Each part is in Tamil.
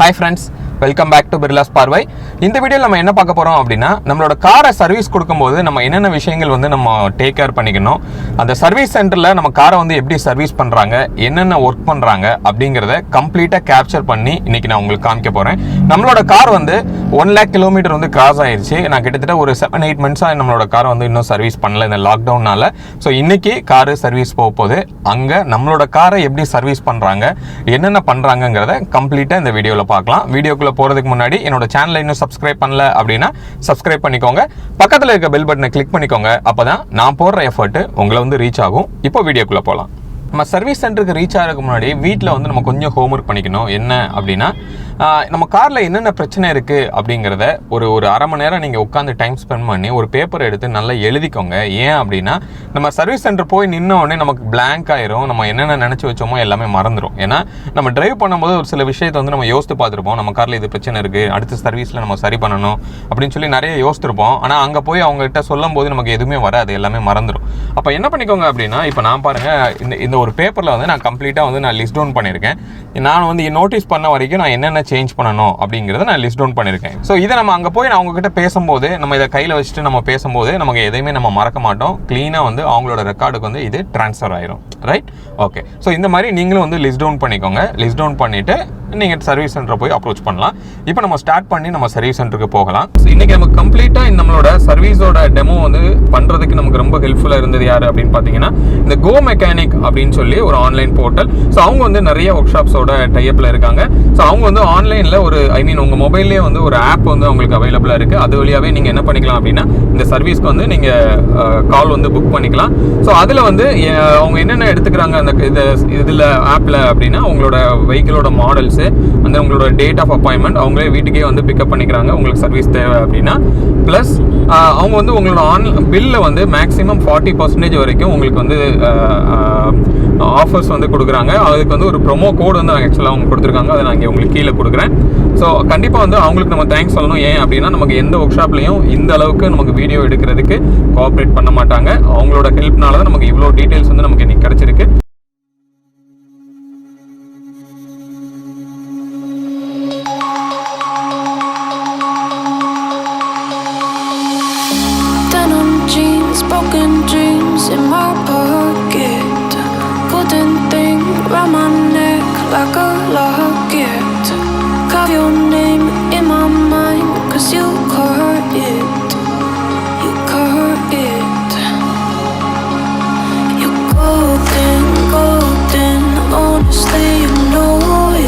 Hi friends, welcome back to Birlas Parvai. இந்த வீடியோல நம்ம என்ன பார்க்க போறோம் அப்படினா நம்மளோட காரை சர்வீஸ் கொடுக்கும்போது நம்ம என்னென்ன விஷயங்கள் வந்து நம்ம டேக் கேர் பண்ணிக்கணும், அந்த சர்வீஸ் சென்டர்ல நம்ம காரை வந்து எப்படி சர்வீஸ் பண்றாங்க, என்னென்ன வொர்க் பண்றாங்க அப்படிங்கறத கம்ப்ளீட்டா கேப்சர் பண்ணி இன்னைக்கு நான் உங்களுக்கு காமிக்க போறேன். நம்மளோட கார் வந்து 1 lakh கிலோமீட்டர் வந்து கிராஸ் ஆயிருச்சு. நான் கிட்டத்தட்ட ஒரு 7-8 months நம்மளோட காரை வந்து இன்னும் சர்வீஸ் பண்ணல இந்த லாக்டவுன்னால. ஸோ இன்னைக்கு கார் சர்வீஸ் போகுது. அங்க நம்மளோட காரை எப்படி சர்வீஸ் பண்றாங்க, என்னென்ன பண்றாங்கங்கறத கம்ப்ளீட்டா இந்த வீடியோல பார்க்கலாம். வீடியோக்குள்ள போறதுக்கு முன்னாடி என்னோட சேனலை இன்னும் சப்ஸ்கிரைப் பண்ணல அப்படின்னா சப்ஸ்கிரைப் பண்ணிக்கோங்க. பக்கத்துல இருக்க பெல் பட்டனை கிளிக் பண்ணிக்கோங்க. அப்பதான் நான் போடுற எஃபர்ட் உங்களை வந்து ரீச் ஆகும். இப்போ வீடியோக்குள்ள போகலாம். நம்ம சர்வீஸ் சென்டருக்கு ரீச் ஆகிறதுக்கு முன்னாடி வீட்டில் வந்து நம்ம கொஞ்சம் ஹோம்ஒர்க் பண்ணிக்கணும். என்ன அப்படின்னா, நம்ம காரில் என்னென்ன பிரச்சனை இருக்குது அப்படிங்கிறத ஒரு அரை மணி நேரம் நீங்கள் உட்காந்து டைம் ஸ்பெண்ட் பண்ணி ஒரு பேப்பர் எடுத்து நல்லா எழுதிக்கோங்க. ஏன் அப்படின்னா, நம்ம சர்வீஸ் சென்டர் போய் நின்ன உடனே நமக்கு பிளாங்க் ஆயிரும். நம்ம என்னென்ன நினச்சி வச்சோமோ எல்லாமே மறந்துடும். ஏன்னா நம்ம டிரைவ் பண்ணும்போது ஒரு சில விஷயத்தை வந்து நம்ம யோசித்து பார்த்துருப்போம். நம்ம காரில் இது பிரச்சனை இருக்குது, அடுத்த சர்வீஸில் நம்ம சரி பண்ணணும் அப்படின்னு சொல்லி நிறைய யோசிச்சிருப்போம். ஆனால் அங்கே போய் அவங்ககிட்ட சொல்லும் போது நமக்கு எதுவுமே வராது, எல்லாமே மறந்துடும். அப்போ என்ன பண்ணிக்கோங்க அப்படின்னா, இப்போ நான் பாருங்கள், இந்த ஒரு பேப்பரில் வந்து நான் கம்ப்ளீட்டாக வந்து நான் லிஸ்ட் டவுன் பண்ணியிருக்கேன். நான் வந்து நோட்டீஸ் பண்ண வரைக்கும் நான் என்னென்ன சேஞ்ச் பண்ணணும் அப்படிங்கிறத நான் லிஸ்ட் டவுன் பண்ணியிருக்கேன். ஸோ இதை நம்ம அங்கே போய் நான் அவங்ககிட்ட பேசும்போது, நம்ம இதை கையில் வச்சுட்டு நம்ம பேசும்போது நமக்கு எதையுமே நம்ம மறக்க மாட்டோம். க்ளீனாக வந்து அவங்களோட ரெக்கார்டுக்கு வந்து இது ட்ரான்ஸ்ஃபர் ஆயிரும். Right, okay. ஸோ இந்த மாதிரி நீங்களும் வந்து லிஸ்ட் டவுன் பண்ணிக்கோங்க. லிஸ்ட் டவுன் பண்ணிவிட்டு நீங்கள் சர்வீஸ் சென்டரை போய் அப்ரோச் பண்ணலாம். இப்போ நம்ம ஸ்டார்ட் பண்ணி நம்ம சர்வீஸ் சென்டருக்கு போகலாம். இன்றைக்கி நமக்கு கம்ப்ளீட்டாக நம்மளோட சர்வீஸோட டெமோ வந்து பண்ணுறதுக்கு நமக்கு ரொம்ப ஹெல்ப்ஃபுல்லாக இருந்தது யார் அப்படின்னு பார்த்தீங்கன்னா, இந்த GoMechanic அப்படின்னு சொல்லி ஒரு ஆன்லைன் போர்ட்டல். ஸோ அவங்க வந்து நிறைய ஒர்க் ஷாப்ஸோட டைப்பில் இருக்காங்க. ஸோ அவங்க வந்து ஆன்லைனில் உங்கள் மொபைல்லேயே வந்து ஒரு ஆப் வந்து அவங்களுக்கு அவைலபிளாக இருக்குது. அது வழியாகவே நீங்கள் என்ன பண்ணிக்கலாம் அப்படின்னா, இந்த சர்வீஸ்க்கு வந்து நீங்கள் கால் வந்து புக் பண்ணிக்கலாம். ஸோ அதில் வந்து அவங்க என்னென்ன எடுத்துக்கிறாங்க அந்த இதில் ஆப்பில் அப்படின்னா, உங்களோட வெஹிக்கிளோட மாடல்ஸு, அந்த உங்களோட டேட் ஆஃப் அப்பாயின்மெண்ட் அவங்களே வீட்டுக்கே வந்து பிக்கப் பண்ணிக்கிறாங்க உங்களுக்கு சர்வீஸ் தேவை அப்படின்னா. ப்ளஸ் அவங்க வந்து உங்களோட பில்லில் வந்து மேக்ஸிமம் 40% வரைக்கும் உங்களுக்கு வந்து ஆஃபர்ஸ் வந்து கொடுக்குறாங்க. அதுக்கு வந்து ஒரு ப்ரோமோ கோடு வந்து ஆக்சுவலாக அவங்க கொடுத்துருக்காங்க. அதை நான் இங்கே உங்களுக்கு கீழே கொடுக்குறேன். ஸோ கண்டிப்பாக வந்து அவங்களுக்கு நம்ம தேங்க்ஸ் சொல்லணும். ஏன் அப்படின்னா, நமக்கு எந்த ஒர்க் ஷாப்லையும் இந்த அளவுக்கு நமக்கு வீடியோ எடுக்கிறதுக்கு கோஆப்ரேட் பண்ண மாட்டாங்க. அவங்களோட ஹெல்ப்னால தான் நமக்கு இவ்வளோ டீட்டெயில்ஸ் வந்து நமக்கு இன்னைக்கு கிடச்சிருக்கு. Broken dreams in my pocket, golden thing round my neck like a locket. Carve your name in my mind, 'cause you caught it, you caught it. You're golden, golden, honestly you know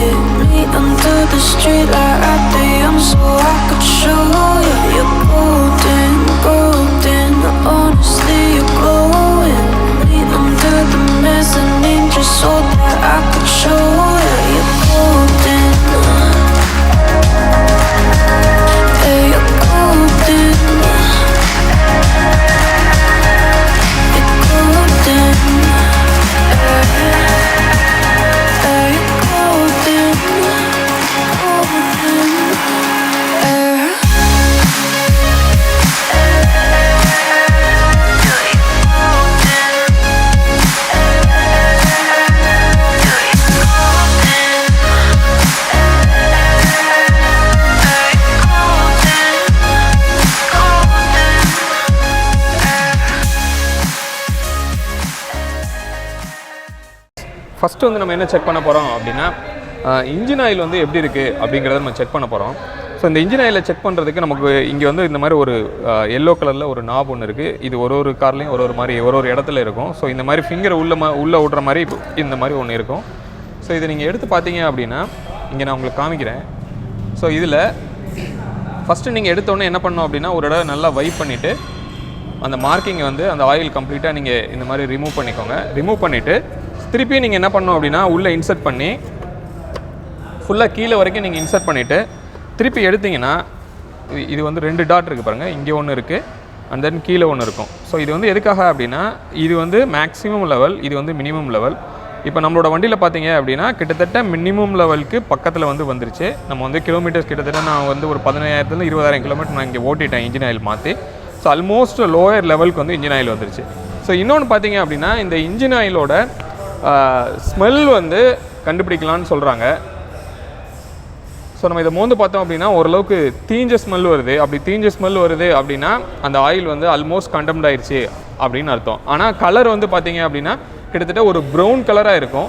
it. Me under the street light at the end so I could show you. You're golden, golden, honestly you're glowing. Me under the mezzanine just so that I could show you. You're golden, hey you're golden, you're golden, hey you're golden, golden, hey. First வந்து நம்ம என்ன செக் பண்ண போகிறோம் அப்படின்னா, இன்ஜின் ஆயில் வந்து எப்படி இருக்குது அப்படிங்கிறத நம்ம செக் பண்ண போகிறோம். ஸோ இந்த இன்ஜின் ஆயிலை செக் பண்ணுறதுக்கு நமக்கு இங்கே வந்து இந்த மாதிரி ஒரு எல்லோ கலரில் ஒரு நாப் ஒன்று இருக்குது. இது ஒரு கார்லேயும் ஒரு மாதிரி ஒரு இடத்துல இருக்கும். ஸோ இந்த மாதிரி ஃபிங்கரை உள்ளே விட்ற மாதிரி இந்த மாதிரி ஒன்று இருக்கும். ஸோ இதை நீங்கள் எடுத்து பார்த்தீங்க அப்படின்னா, இங்கே நான் உங்களுக்கு காமிக்கிறேன். ஸோ இதில் ஃபஸ்ட்டு நீங்கள் எடுத்தோடனே என்ன பண்ணணும் அப்படின்னா, ஒரு இடம் நல்லா வைப் பண்ணிவிட்டு அந்த மார்க்கிங்கை வந்து அந்த ஆயில் கம்ப்ளீட்டாக நீங்கள் இந்த மாதிரி ரிமூவ் பண்ணிக்கோங்க. ரிமூவ் பண்ணிவிட்டு திருப்பி நீங்கள் என்ன பண்ணணும் அப்படின்னா, உள்ளே இன்சர்ட் பண்ணி ஃபுல்லாக கீழே வரைக்கும் நீங்கள் இன்சர்ட் பண்ணிவிட்டு திருப்பி எடுத்திங்கன்னா, இது வந்து 2 டாட் இருக்குது பாருங்கள். இங்கே ஒன்று இருக்குது, அண்ட் தென் கீழே ஒன்று இருக்கும். ஸோ இது வந்து எதுக்காக அப்படின்னா, இது வந்து மேக்ஸிமம் லெவல், இது வந்து மினிமம் லெவல். இப்போ நம்மளோட வண்டியில் பார்த்தீங்க அப்படின்னா கிட்டத்தட்ட மினிமம் லெவலுக்கு பக்கத்தில் வந்து வந்துருச்சு. நம்ம வந்து கிலோமீட்டர்ஸ் கிட்டத்தட்ட நான் வந்து ஒரு 15,000 20,000 கிலோமீட்டர் நான் இங்கே ஓட்டிட்டேன் இன்ஜின் ஆயில் மாற்றி. ஸோ ஆல்மோஸ்ட் லோயர் லெவலுக்கு வந்து இன்ஜின் ஆயில் வந்துருச்சு. ஸோ இன்னொன்று பார்த்தீங்க அப்படின்னா, இந்த இன்ஜின் ஆயிலோட ஸ்மெல் வந்து கண்டுபிடிக்கலான்னு சொல்கிறாங்க. ஸோ நம்ம இதை மோந்து பார்த்தோம் அப்படின்னா ஓரளவுக்கு தீஞ்ச ஸ்மெல் வருது. அப்படி தீஞ்ச ஸ்மெல் வருது அப்படின்னா அந்த ஆயில் வந்து ஆல்மோஸ்ட் கண்டம்ட் ஆயிடுச்சு அப்படின்னு அர்த்தம். ஆனால் கலர் வந்து பார்த்தீங்க அப்படின்னா கிட்டத்தட்ட ஒரு ப்ரௌன் கலராக இருக்கும்.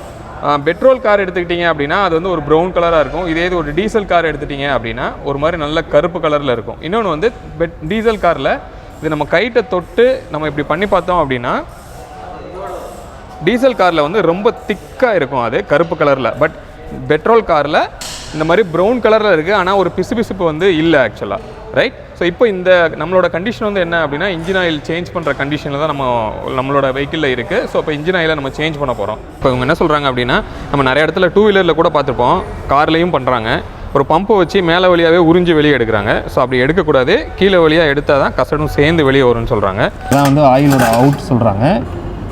பெட்ரோல் கார் எடுத்துக்கிட்டிங்க அப்படின்னா அது வந்து ஒரு ப்ரௌன் கலராக இருக்கும். இதே இது ஒரு டீசல் கார் எடுத்துட்டிங்க அப்படின்னா ஒரு மாதிரி நல்ல கருப்பு கலரில் இருக்கும். இன்னொன்று வந்து டீசல் காரில் இது நம்ம கைட்டை தொட்டு நம்ம இப்படி பண்ணி பார்த்தோம் அப்படின்னா டீசல் காரில் வந்து ரொம்ப திக்காக இருக்கும் அது கருப்பு கலரில். பட் பெட்ரோல் காரில் இந்த மாதிரி ப்ரௌன் கலரில் இருக்குது. ஆனால் ஒரு பிசுபிசுப்பு வந்து இல்லை ஆக்சுவலாக, ரைட்? ஸோ இப்போ இந்த நம்மளோட கண்டிஷன் வந்து என்ன அப்படின்னா இன்ஜின் ஆயில் சேஞ்ச் பண்ணுற கண்டிஷனில் தான் நம்மளோட வெஹிக்கிளில் இருக்குது. ஸோ இப்போ இன்ஜின் ஆயிலை நம்ம சேஞ்ச் பண்ண போகிறோம். இப்போ இவங்க என்ன சொல்கிறாங்க அப்படின்னா நம்ம நிறைய இடத்துல 2 வீலரில் கூட பார்த்துருப்போம், கார்லேயும் பண்ணுறாங்க. ஒரு பம்பை வச்சு மேலே வழியாகவே உறிஞ்சி வெளியே எடுக்கிறாங்க. ஸோ அப்படி எடுக்கக்கூடாது, கீழே வழியாக எடுத்தால் தான் கசடும் சேர்ந்து வெளியே வரும்னு சொல்கிறாங்க. அதான் வந்து ஆயிலோட அவுட் சொல்கிறாங்க.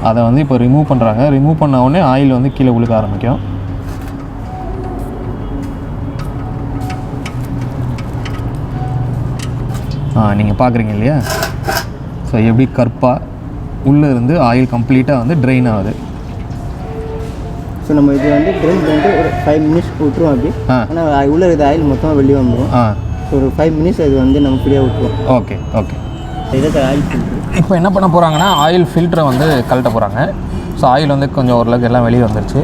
அதை வந்து இப்போ ரிமூவ் பண்ணுறாங்க. ரிமூவ் பண்ண உடனே ஆயில் வந்து கீழே உழுக்க ஆரம்பிக்கும். நீங்கள் பார்க்குறீங்க இல்லையா? ஸோ எப்படி கற்பாக உள்ளே இருந்து ஆயில் கம்ப்ளீட்டாக வந்து ட்ரெயின் ஆகுது. ஸோ நம்ம இது வந்து ட்ரெயின் பண்ணிட்டு ஒரு 5 மினிட்ஸ் விட்டுருவோம். அப்படி ஆனால் உள்ளே இருக்கிற ஆயில் மொத்தமாக வெளியே வந்துடும். ஸோ ஒரு 5 மினிட்ஸ் அது வந்து நம்ம ஃப்ரீயாக விட்டுருவோம். Okay okay. இதுக்கு ஆயில் ஃபில்ட்ரு இப்போ என்ன பண்ண போகிறாங்கன்னா ஆயில் ஃபில்டரை வந்து கழட்ட போகிறாங்க. ஸோ ஆயில் வந்து கொஞ்சம் ஓரளவுக்கு எல்லாம் வெளியே வந்துருச்சு.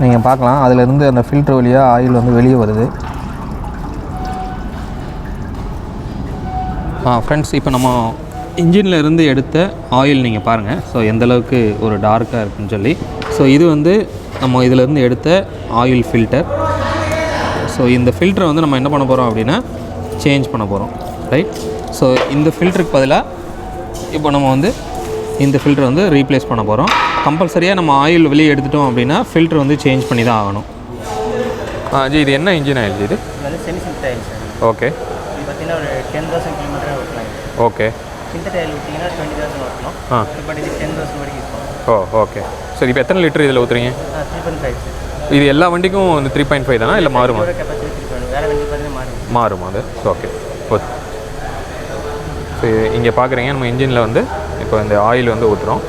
நீங்கள் பார்க்கலாம் அதிலிருந்து அந்த ஃபில்ட்ரு வழியாக ஆயில் வந்து வெளியே வருது. ஃப்ரெண்ட்ஸ், இப்போ நம்ம இன்ஜினில் இருந்து எடுத்த ஆயில் நீங்கள் பாருங்கள். ஸோ எந்தளவுக்கு ஒரு டார்க்காக இருக்குன்னு சொல்லி. ஸோ இது வந்து நம்ம இதிலேருந்து எடுத்த ஆயில் ஃபில்டர். ஸோ இந்த ஃபில்டரை வந்து நம்ம என்ன பண்ண போகிறோம் அப்படின்னா சேஞ்ச் பண்ண போகிறோம், ரைட்? ஸோ இந்த ஃபில்டருக்கு பதிலாக இப்போ நம்ம வந்து இந்த ஃபில்டரை வந்து ரீப்ளேஸ் பண்ண போகிறோம். கம்பல்சரியாக நம்ம ஆயில் வெளியே எடுத்துட்டோம் அப்படின்னா ஃபில்டர் வந்து சேஞ்ச் பண்ணி தான் ஆகணும். ஜி இது என்ன இன்ஜின் ஆயில் இது? வந்து செமி சிந்தட் ஆயில் சார். ஓகே. இது பார்த்தீங்கன்னா ஒரு 10,000 கிலோமீட்டர் ஓட்டலாம். ஓகே. சிந்தட் ஆயில் ஊற்றிங்கன்னா 20,000 ஓட்டணும். பட் இது 10,000 வரைக்கும் யூஸ் பண்ணுவோம். ஓ ஓகே. சரி, இப்போ எத்தனை லிட்டர் இதில் ஊற்றுறீங்க? 3.5 சார். இது எல்லா வண்டிக்கும் இந்த 3.5 தானா இல்லை மாறுமா? கெப்பாசிட்டி 3.5. வேறு வண்டி பார்த்தீங்கன்னா மாறுமா அது? ஓகே. ஸோ இங்கே பார்க்குறீங்க நம்ம இன்ஜினில் வந்து இப்போ இந்த ஆயில் வந்து ஊற்றுறோம்.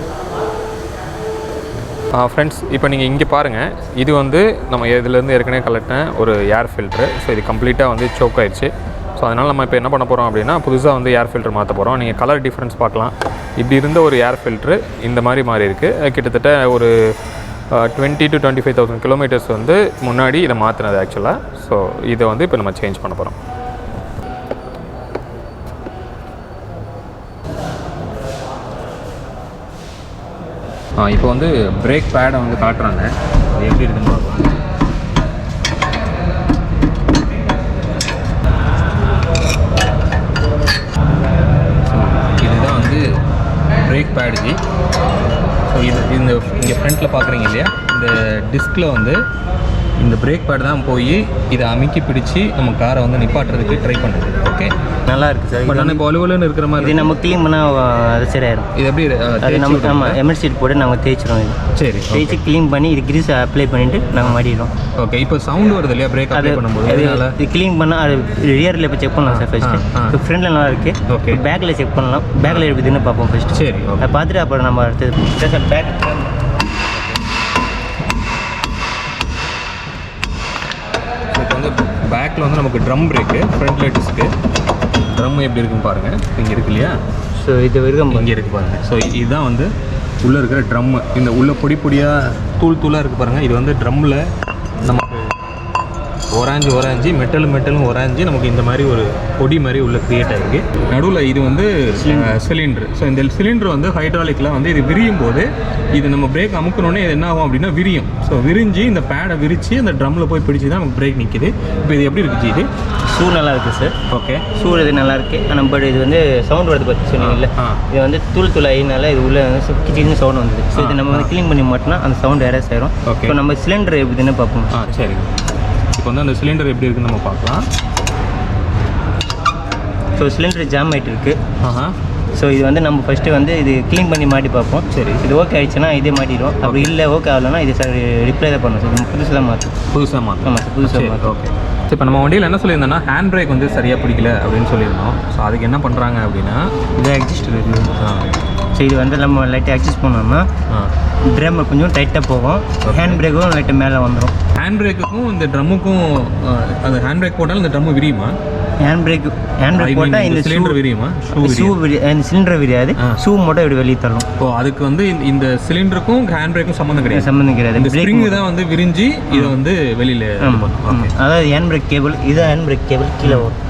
ஃப்ரெண்ட்ஸ், இப்போ நீங்கள் இங்கே பாருங்கள், இது வந்து நம்ம இதிலேருந்து ஏற்கனவே கலெக்டின ஒரு ஏர் ஃபில்ட்ரு. ஸோ இது கம்ப்ளீட்டாக வந்து சோக் ஆயிடுச்சு. ஸோ அதனால் நம்ம இப்போ என்ன பண்ண போகிறோம் அப்படின்னா புதுசாக வந்து ஏர் ஃபில்ட்ரு மாற்ற போகிறோம். நீங்கள் கலர் டிஃப்ரென்ஸ் பார்க்கலாம். இப்படி இருந்த ஒரு ஏர் ஃபில்ட்ரு இந்த மாதிரி மாறி இருக்குது. கிட்டத்தட்ட ஒரு 20,000 to 25,000 கிலோமீட்டர்ஸ் வந்து முன்னாடி இதை மாற்றினது ஆக்சுவலாக. ஸோ இதை வந்து இப்போ நம்ம சேஞ்ச் பண்ண போகிறோம். இப்போ வந்து பிரேக் பேடை வந்து காட்டுறாங்க, அது எப்படி இருக்குன்னு பார்க்கலாம். இதுதான் வந்து பிரேக் பேடுக்கு. ஸோ இது இங்கே ஃப்ரண்ட்டில் பார்க்குறீங்க இல்லையா, இந்த டிஸ்கில் வந்து இந்த பிரேக் பேட் தான் போய் இதை அமுக்கி பிடிச்சி நம்ம காரை வந்து நிப்பாட்டுறதுக்கு ட்ரை பண்ணுது. ஓகே, நல்லா இருக்குது சார். பட் ஆனால் இப்போ அலுவலன்னு இருக்கிற மாதிரி இது நம்ம க்ளீன் பண்ணால் அது சரியாயிடும். இது எப்படி அது நம்ம நம்ம எம்எல் சீட் போட்டு நாங்கள் தேய்ச்சிடும். இது சரி, தேய்ச்சி க்ளீன் பண்ணி இது கிரீஸ் அப்ளை பண்ணிவிட்டு நாங்கள் மாட்டிடுறோம். ஓகே. இப்போ சவுண்டு வருது இல்லையா பிரேக் அப்ளை பண்ணும்போது? இது க்ளீன் பண்ணால் அது ரியரில் இப்போ செக் பண்ணலாம் சார் ஃபஸ்ட்டு. இப்போ ஃப்ரண்டில் நல்லா இருக்குது. ஓகே. பேக்கில் செக் பண்ணலாம். பேக்கில் எப்படின்னு பார்ப்போம் ஃபஸ்ட்டு. சரி, அதை பார்த்துட்டு அப்புறம் நம்ம அடுத்தது சார் பேக். இப்போ வந்து பேக்கில் வந்து நமக்கு ட்ரம் பிரேக்கு, ஃப்ரண்ட்டில் டிஸ்க்கு. ட்ரம் எப்படி இருக்குன்னு பாருங்கள். இங்கே இருக்கு இல்லையா? ஸோ இது வரைக்கும் இங்கே இருக்குது பாருங்கள். ஸோ இதுதான் வந்து உள்ளே இருக்கிற ட்ரம்மு. இந்த உள்ளே பொடி பொடியாக தூளாக இருக்குது பாருங்கள். இது வந்து ட்ரம்மில் நமக்கு ஒராஞ்சி மெட்டலும் ஒராஞ்சி நமக்கு இந்த மாதிரி ஒரு பொடி மாதிரி உள்ள கிரியேட் ஆகிருக்கு. நடுவில் இது வந்து சிலிண்டர். ஸோ இந்த சிலிண்டர் வந்து ஹைட்ராலிக்கில் வந்து இது விரியும் போது இது நம்ம பிரேக் அமுக்கணுன்னே இது என்ன ஆகும் அப்படின்னா விரியும். ஸோ விரிஞ்சு இந்த பேடை விரித்து அந்த ட்ரம்மில் போய் பிடிச்சி தான் நமக்கு பிரேக் நிற்கிது. இப்போ இது எப்படி இருக்குது இது? ஷூ நல்லா இருக்குது சார். ஓகே. ஷூ இது நல்லா இருக்குது. ஆனால் பட் இது வந்து சவுண்ட் வருது பார்த்து சொன்னீங்கல்ல, இது வந்து தூள் ஆகினால இது உள்ள வந்து கிச்சின்னு சவுண்ட் வந்தது. ஸோ இது நம்ம வந்து க்ளீன் பண்ணி மாட்டோம்னா அந்த சவுண்ட் எரேஸ் ஆயிரும். ஓகே. இப்போ நம்ம சிலிண்டர் எப்படின்னு பார்ப்போம். சரி. இப்போ வந்து அந்த சிலிண்டர் எப்படி இருக்குன்னு நம்ம பார்க்கலாம். ஸோ சிலிண்டர் ஜாம் ஆகிட்டு இருக்குது. ஸோ இது வந்து நம்ம ஃபஸ்ட்டு வந்து இது க்ளீன் பண்ணி மாட்டி பார்ப்போம். சரி, இது ஓகே ஆயிடுச்சுன்னா இதே மாட்டிடுவோம். அப்படி இல்லை ஓகே ஆகலைன்னா இது சார் ரிப்ளை தான் பண்ணணும் சார். புதுசாக மாற்றும். ஆமாம் சார், புதுசாக மாற்றும். ஓகே. ஸோ இப்போ நம்ம வண்டியில் என்ன சொல்லியிருந்தோம்னா ஹேண்ட் பிரேக் வந்து சரியாக பிடிக்கல அப்படின்னு சொல்லியிருந்தோம். ஸோ அதுக்கு என்ன பண்ணுறாங்க அப்படின்னா இதை அட்ஜஸ்ட் ஸோ இது வந்து நம்ம லைட்டாக அட்ஜஸ்ட் பண்ணோம்னா ட்ரம் கொஞ்சம் டைட்டாக போகும். ஹேண்ட் பிரேக்கும் லைட்டாக மேலே வந்துடும். ஹேண்ட் பிரேக்குக்கும் இந்த ட்ரம்முக்கும் அந்த ஹேண்ட் பிரேக் போட்டாலும் இந்த ட்ரம்மு விரியுமா? ஹேண்ட் பிரேக் போட்டால் இந்த சிலிண்டர் விரியுமா? ஷூ இந்த சிலிண்டர் விரியாது, ஷூ மட்டும் இப்படி வெளியே தரணும். ஓ, அதுக்கு வந்து இந்த சிலிண்டருக்கும் ஹேண்ட் பிரேக்கும் சம்மந்தம் கிடையாது. இந்த பிரேக் தான் வந்து விரிஞ்சு இதை வந்து வெளியில். அதாவது ஹேண்ட் பிரேக் கேபிள், இது ஹேண்ட் பிரேக் கேபிள் கீழே வரும்.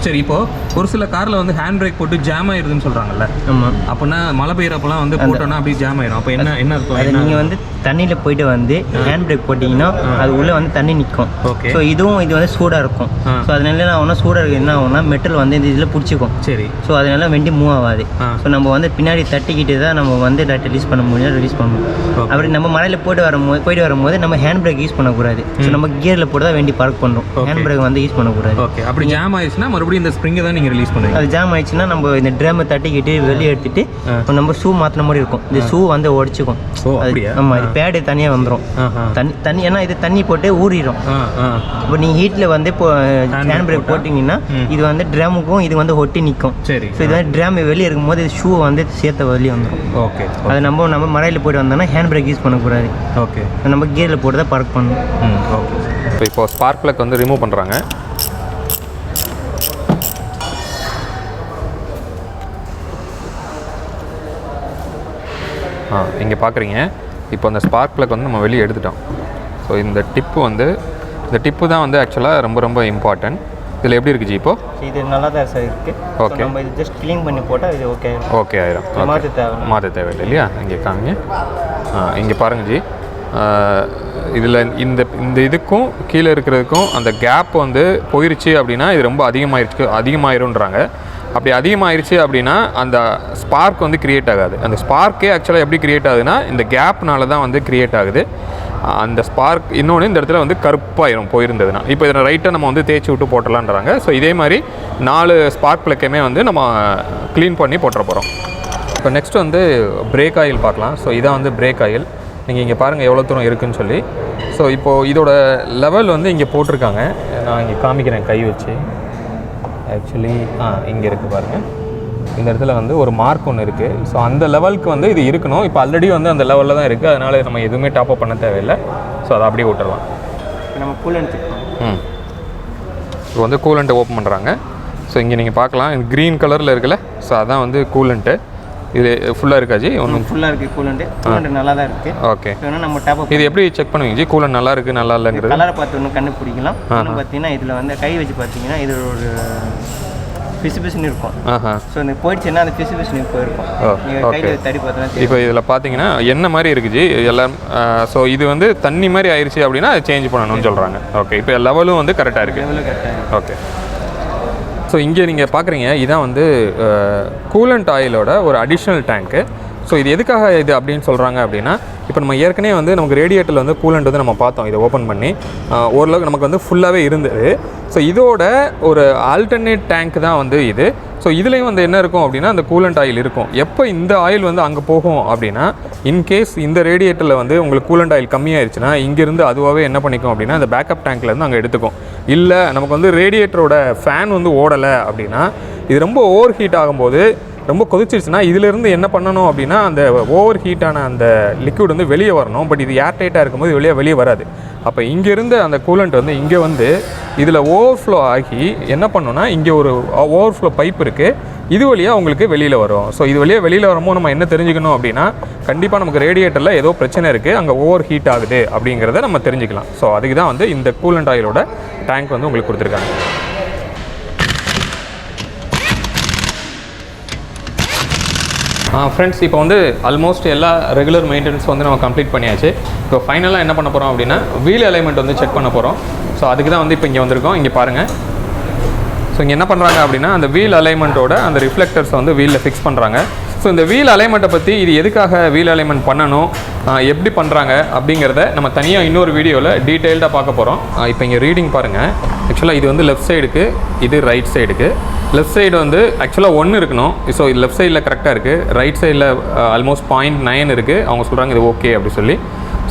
சரி, இப்போ ஒரு சில காரில் வந்து ஹேண்ட் பிரேக் போட்டு ஜாம் ஆயிருதுன்னு சொல்கிறாங்கல்ல. ஆமாம். அப்படின்னா மழை பெய்யறப்பெல்லாம் வந்து போட்டோன்னா அப்படியே ஜாம் ஆயிரும். அப்போ என்ன இருக்கும்? அது நீங்கள் வந்து தண்ணியில் போயிட்டு வந்து ஹேண்ட் பிரேக் போட்டிங்கன்னா அது உள்ளே வந்து தண்ணி நிற்கும். ஓகே. ஸோ இது வந்து சூடாக இருக்கும். ஸோ அதனால என்ன ஆகும்னா சூடாக இருக்கு என்ன ஆகும்னா மெட்டல் வந்து இந்த இதில் பிடிச்சிக்கும். சரி. ஸோ அதனால வண்டி மூவ் ஆகாது. ஸோ நம்ம வந்து பின்னாடி தட்டிக்கிட்டு தான் நம்ம வந்து ரிலீஸ் பண்ண முடியும், ரிலீஸ் பண்ணணும். அப்படி நம்ம மழையில் போயிட்டு வரும்போது நம்ம ஹேண்ட் பிரேக் யூஸ் பண்ணக்கூடாது. ஸோ நம்ம கியரில் போட்டு தான் வண்டி பார்க் பண்ணுறோம். ஹேண்ட் பிரேக் வந்து யூஸ் பண்ணக்கூடாது. ஓகே. அப்படி ஜாம் ஆயிடுச்சுன்னா மறுபடியும் இந்த ஸ்ப்ரிங்கை தான் நீங்கள் ரிலீஸ் பண்ணுவீங்க. அது ஜாம் ஆயிடுச்சுன்னா நம்ம இந்த ட்ரம்மை தட்டிக்கிட்டு வெளியே எடுத்துட்டு நம்ம ஷூ மாற்றின மாதிரி இருக்கும். இந்த ஷூ வந்து உடச்சிக்கும். ஆமாம், இது பேடு தனியாக வந்துடும். தண்ணி ஏன்னா இது தண்ணி போட்டு ஊறிடும். இப்போ நீங்கள் ஹீட்டில் வந்து இப்போ ஹேண்ட் பிரேக் போட்டிங்கன்னா இது வந்து ட்ரமுக்கும் இது வந்து ஒட்டி நிற்கும். சரி. ஸோ இது வந்து ட்ரம் வெளியே இருக்கும்போது இது ஷூ வந்து சேர்த்த வெளியே வந்துடும். ஓகே. அது நம்ம மழையில் போய்ட்டு வந்தோம்னா ஹேண்ட் பிரேக் யூஸ் பண்ணக்கூடாது. ஓகே. நம்ம கியரில் போட்டு தான் பார்க் பண்ணணும். ஓகே. இப்போ ஸ்பார்க் ப்ளக் வந்து ரிமூவ் பண்ணுறாங்க. இங்கே பார்க்குறீங்க, இப்போ அந்த ஸ்பார்க் ப்ளக் வந்து நம்ம வெளியே எடுத்துட்டோம். ஸோ இந்த டிப்பு தான் வந்து ஆக்சுவலாக ரொம்ப ரொம்ப இம்பார்ட்டன்ட். இதில் எப்படி இருக்குது இப்போ? இது நல்லா தான் சார் இருக்குது. ஓகே. நம்ம இது ஜஸ்ட் க்ளீன் பண்ணி போட்டால் இது ஓகே ஆயிரும். மாற்ற தேவையில்லை இல்லையா? இங்கே காமிங்க. இங்கே பாருங்கள் ஜி, இதில் இந்த இதுக்கும் கீழே இருக்கிறதுக்கும் அந்த கேப் வந்து போயிடுச்சு அப்படின்னா இது ரொம்ப அதிகமாயிருன்றாங்க. அப்படி அதிகமாகிருச்சு அப்படின்னா அந்த ஸ்பார்க் வந்து க்ரியேட் ஆகாது. அந்த ஸ்பார்க்கே ஆக்சுவலாக எப்படி க்ரியேட் ஆகுதுன்னா இந்த கேப்னால தான் வந்து க்ரியேட் ஆகுது அந்த ஸ்பார்க். இன்னொன்று இந்த இடத்துல வந்து கருப்பாயிரும் போயிருந்ததுன்னா. இப்போ இதில் ரைட்டாக நம்ம வந்து தேய்ச்சி விட்டு போட்டலான்றாங்க. ஸோ இதே மாதிரி 4 ஸ்பார்க் ப்ளக்கையுமே வந்து நம்ம க்ளீன் பண்ணி போட்டுற போகிறோம். இப்போ நெக்ஸ்ட் வந்து பிரேக் ஆயில் பார்க்கலாம். ஸோ இதான் வந்து பிரேக் ஆயில். நீங்கள் இங்கே பாருங்கள் எவ்வளோ தூரம் இருக்குதுன்னு சொல்லி. ஸோ இப்போது இதோட லெவல் வந்து இங்கே போட்டிருக்காங்க. நான் இங்கே காமிக்கிறேன் கை வச்சு. ஆக்சுவலி இங்கே இருக்குது பாருங்கள், இந்த இடத்துல வந்து ஒரு மார்க் ஒன்று இருக்குது. ஸோ அந்த லெவலுக்கு வந்து இது இருக்கணும். இப்போ ஆல்ரெடி வந்து அந்த லெவலில் தான் இருக்குது. அதனால் நம்ம எதுவுமே டாப்அப் பண்ண தேவையில்லை. ஸோ அதை அப்படியே விட்டுடலாம். நம்ம கூலண்ட் இப்போ வந்து கூலண்ட்டை ஓப்பன் பண்ணுறாங்க. ஸோ இங்கே நீங்கள் பார்க்கலாம், இது க்ரீன் கலரில் இருக்குல்ல. ஸோ அதான் வந்து கூலண்ட்டு. இது ஃபுல்லாக இருக்கா ஜி? ஒன்றும் ஃபுல்லாக இருக்குது. கூலண்ட் நல்லா தான் இருக்குது. ஓகே. நம்ம டாப் இது எப்படி செக் பண்ணுவீங்க ஜி? கூலண்ட் நல்லா இருக்குது நல்லா இல்லைங்கிறது கலரை பார்த்து ஒன்று கண்டுபிடிக்கலாம். பார்த்தீங்கன்னா இதில் வந்து கை வச்சு பார்த்தீங்கன்னா இது ஒரு பிசுபிசுன்னு இருக்கும். ஸோ இந்த போயிடுச்சுன்னா அந்த பிசுபிசுன்னு போயிருக்கும். நீங்கள் கையில் தடி பார்த்தீங்கன்னா இப்போ இதில் பார்த்தீங்கன்னா என்ன மாதிரி இருக்குது ஜி எல்லாம். ஸோ இது வந்து தண்ணி மாதிரி ஆயிடுச்சு அப்படின்னா அதை சேஞ்ச் பண்ணணும்னு சொல்கிறாங்க. ஓகே. இப்போ லெவலும் வந்து கரெக்டாக இருக்குது. ஓகே. ஸோ இங்கே நீங்கள் பார்க்குறீங்க, இதான் வந்து கூலண்ட் ஆயிலோட ஒரு அடிஷ்னல் டேங்க்கு. ஸோ இது எதுக்காக இது அப்படின்னு சொல்கிறாங்க அப்படின்னா, இப்போ நம்ம ஏற்கனவே வந்து நமக்கு ரேடியேட்டரில் வந்து கூலண்ட் வந்து நம்ம பார்த்தோம். இதை ஓப்பன் பண்ணி ஓரளவுக்கு நமக்கு வந்து ஃபுல்லாகவே இருந்தது. ஸோ இதோட ஒரு ஆல்டர்னேட் டேங்க் தான் வந்து இது. ஸோ இதுலேயும் வந்து என்ன இருக்கும் அப்படின்னா அந்த கூலண்ட் ஆயில் இருக்கும். எப்போ இந்த ஆயில் வந்து அங்கே போகும் அப்படின்னா, இன்கேஸ் இந்த ரேடியேட்டரில் வந்து உங்களுக்கு கூலண்ட் ஆயில் கம்மியாயிருச்சுன்னா இங்கேருந்து அதுவாகவே என்ன பண்ணிக்கும் அப்படின்னா அந்த பேக்கப் டேங்க்லேருந்து அங்கே எடுத்துக்கும். இல்லை நமக்கு வந்து ரேடியேட்டரோட ஃபேன் வந்து ஓடலை அப்படின்னா, இது ரொம்ப ஓவர் ஹீட் ஆகும்போது ரொம்ப கொதிச்சிருச்சுன்னா இதிலேருந்து என்ன பண்ணணும் அப்படின்னா அந்த ஓவர் ஹீட்டான அந்த லிக்விட் வந்து வெளியே வரணும். பட் இது ஏர் டைட்டாக இருக்கும்போது வெளியே வராது. அப்போ இங்கேருந்து அந்த கூலண்ட் வந்து இங்கே வந்து இதில் ஓவர்ஃப்ளோ ஆகி என்ன பண்ணணும்னா இங்கே ஒரு ஓவர்ஃப்ளோ பைப் இருக்குது. இது வழியாக உங்களுக்கு வெளியில் வரும். ஸோ இது வழியாக வெளியில் வரும்போது நம்ம என்ன தெரிஞ்சுக்கணும் அப்படின்னா, கண்டிப்பாக நமக்கு ரேடியேட்டரில் ஏதோ பிரச்சனை இருக்குது, அங்கே ஓவர் ஹீட் ஆகுது அப்படிங்கிறத நம்ம தெரிஞ்சுக்கலாம். ஸோ அதுக்கு தான் வந்து இந்த கூலண்ட் ஆயிலோட டேங்க் வந்து உங்களுக்கு கொடுத்துருக்காங்க. ஃப்ரெண்ட்ஸ், இப்போ வந்து ஆல்மோஸ்ட் எல்லா ரெகுலர் மெயின்டெனன்ஸ் வந்து நம்ம கம்ப்ளீட் பண்ணியாச்சு. இப்போ ஃபைனலாக என்ன பண்ண போகிறோம் அப்படின்னா வீல் அலைன்மெண்ட் வந்து செக் பண்ண போகிறோம். ஸோ அதுக்கு தான் வந்து இப்போ இங்கே வந்திருக்கோம். இங்கே பாருங்கள். ஸோ இங்கே என்ன பண்ணுறாங்க அப்படின்னா அந்த வீல் அலைன்மெண்ட்டோட அந்த ரிஃப்ளெக்டர்ஸ் வந்து வீலில் ஃபிக்ஸ் பண்ணுறாங்க. ஸோ இந்த வீல் அலைன்மெண்ட்டை பற்றி, இது எதுக்காக வீல் அலைன்மெண்ட் பண்ணணும், எப்படி பண்ணுறாங்க அப்படிங்கிறத நம்ம தனியாக இன்னொரு வீடியோவில் டீட்டெயில்டாக பார்க்க போகிறோம். இப்போ இங்கே ரீடிங் பாருங்கள். ஆக்சுவலாக இது வந்து லெஃப்ட் சைடுக்கு, இது ரைட் சைடுக்கு. லெஃப்ட் சைடு வந்து ஆக்சுவலாக 1 இருக்கணும். ஸோ லெஃப்ட் சைடில் கரெக்டாக இருக்குது. ரைட் சைடில் ஆல்மோஸ்ட் 0.9 இருக்குது. அவங்க சொல்கிறாங்க இது ஓகே அப்படி சொல்லி.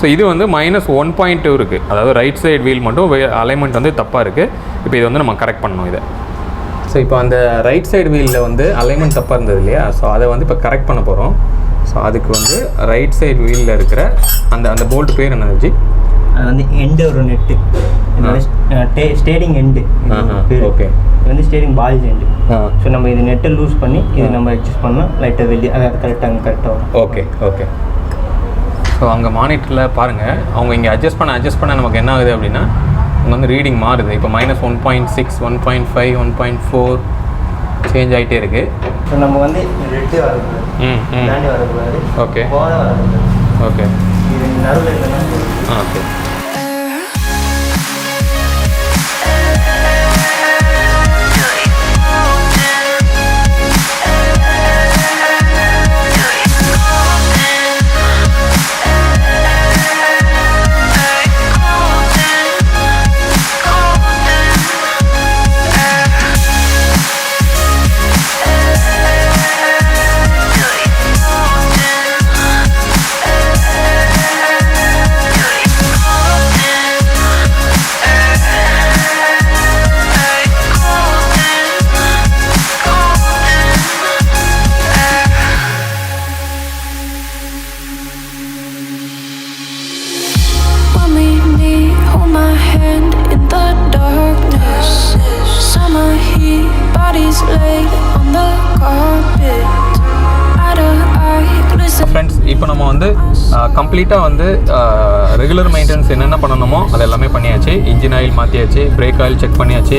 ஸோ இது வந்து -1.2 இருக்குது. அதாவது ரைட் சைடு வீல் மட்டும் அலைன்மெண்ட் வந்து தப்பாக இருக்குது. இப்போ இது வந்து நம்ம கரெக்ட் பண்ணணும் இதை. ஸோ இப்போ அந்த ரைட் சைடு வீலில் வந்து அலைன்மெண்ட் தப்பாக இருந்தது இல்லையா? ஸோ அதை வந்து இப்போ கரெக்ட் பண்ண போகிறோம். ஸோ அதுக்கு வந்து ரைட் சைடு வீலில் இருக்கிற அந்த போல்ட் பேர் என்ன ஜி? அது வந்து எண்டு ஒரு நெட்டு, ஸ்டேரிங் எண்டு. ஓகே, இது வந்து ஸ்டேரிங் பால்ஸ் எண்டு. ஸோ நம்ம இது நெட்டை லூஸ் பண்ணி இது நம்ம அட்ஜஸ்ட் பண்ணால் லைட்டாக வெளியே அது கரெக்டாக வரும். Okay okay. ஸோ அங்கே மானிட்டரில் பாருங்கள், அவங்க இங்கே அட்ஜஸ்ட் பண்ண நமக்கு என்ன ஆகுது அப்படின்னா அங்கே வந்து ரீடிங் மாறுது. இப்போ -1.6, 1.5, 1.4 சேஞ்ச் ஆகிட்டே இருக்குது. ஸோ நம்ம வந்து ரெட்டு வரக்கூடாது, தாண்டி வரக்கூடாது. ஓகே வரக்கூடாது. ஓகே, இது நடுவில் இல்லைன்னா ஓகே. ஃப்ரெண்ட்ஸ், இப்போ நம்ம வந்து கம்ப்ளீட்டாக வந்து ரெகுலர் மெயின்டெனன்ஸ் என்னென்ன பண்ணணுமோ அது எல்லாமே பண்ணியாச்சு. இன்ஜின் ஆயில் மாற்றியாச்சு, பிரேக் ஆயில் செக் பண்ணியாச்சு,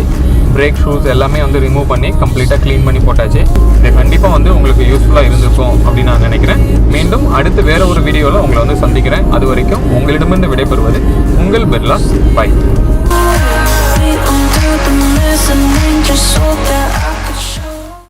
பிரேக் ஷூஸ் எல்லாமே வந்து ரிமூவ் பண்ணி கம்ப்ளீட்டாக க்ளீன் பண்ணி போட்டாச்சு. இது கண்டிப்பாக வந்து உங்களுக்கு யூஸ்ஃபுல்லாக இருந்திருக்கும் அப்படின்னு நான் நினைக்கிறேன். மீண்டும் அடுத்து வேறு ஒரு வீடியோவில் உங்களை வந்து சந்திக்கிறேன். அது வரைக்கும் உங்களிடமிருந்து விடைபெறுவது உங்கள் பிர்லாஸ். பை.